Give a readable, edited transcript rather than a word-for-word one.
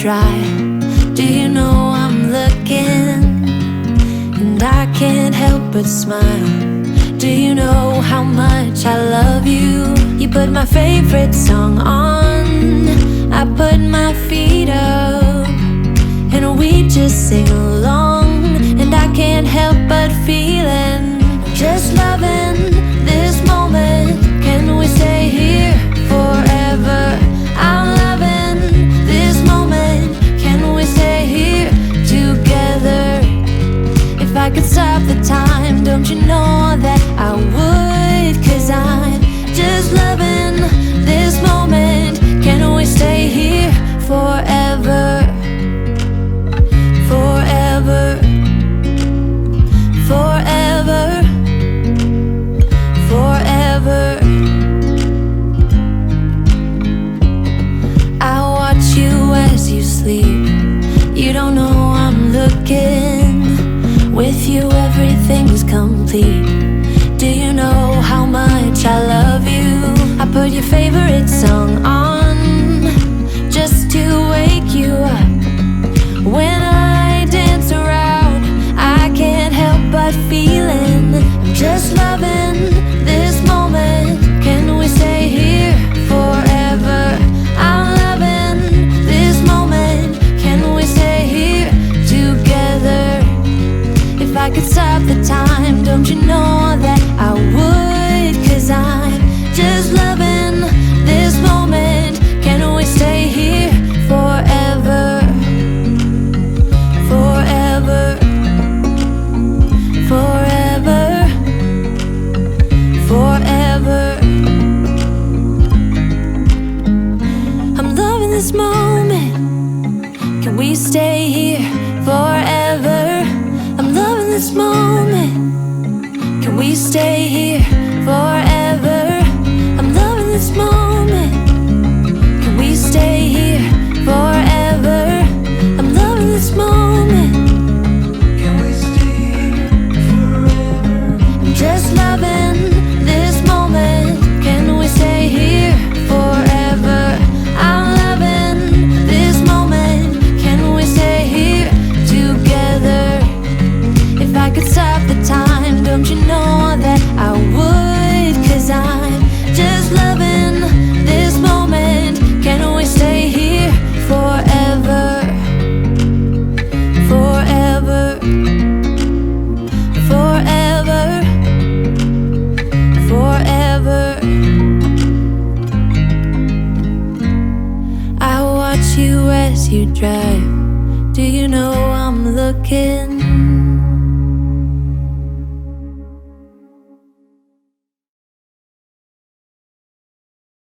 dry. Do you know I'm looking? And I can't help but smile. Do you know how much I love you? You put my favorite song on, I put my feet up, and we just sing along. And I can't help but feeling, just loving this moment. Can we stay here forever? I'm loving this moment. Can we stay here together? If I could stop the time, don't you know that I would? 'Cause I'm just loving this moment. Can we stay here forever? Forever, forever, forever. I watch you as you sleep. You don't know I'm looking. With you everything's complete. Do you know how much I love you? I put your favorite song on, just to wake you up. When I dance around, I can't help but feeling, I'm just loving this moment. Can we stay here forever? I'm loving this moment. Can we stay here together? If I could stop the time, don't you know that I would? 'Cause I'm just loving this moment. Can we stay here forever? Forever, forever, forever. I'm loving this moment. Can we stay here forever? I'm loving this moment. Can we stay here forever? I'm loving this moment. Can we stay here forever? I'm loving this moment. Can we stay here forever? I'm just loving this moment. Can we stay here forever? I'm loving this moment. Can we stay here together? If I could stop the time, don't you know that I would? 'Cause I'm just loving this moment. Can we stay here forever? Forever, forever, forever. I watch you as you drive. Do you know I'm looking?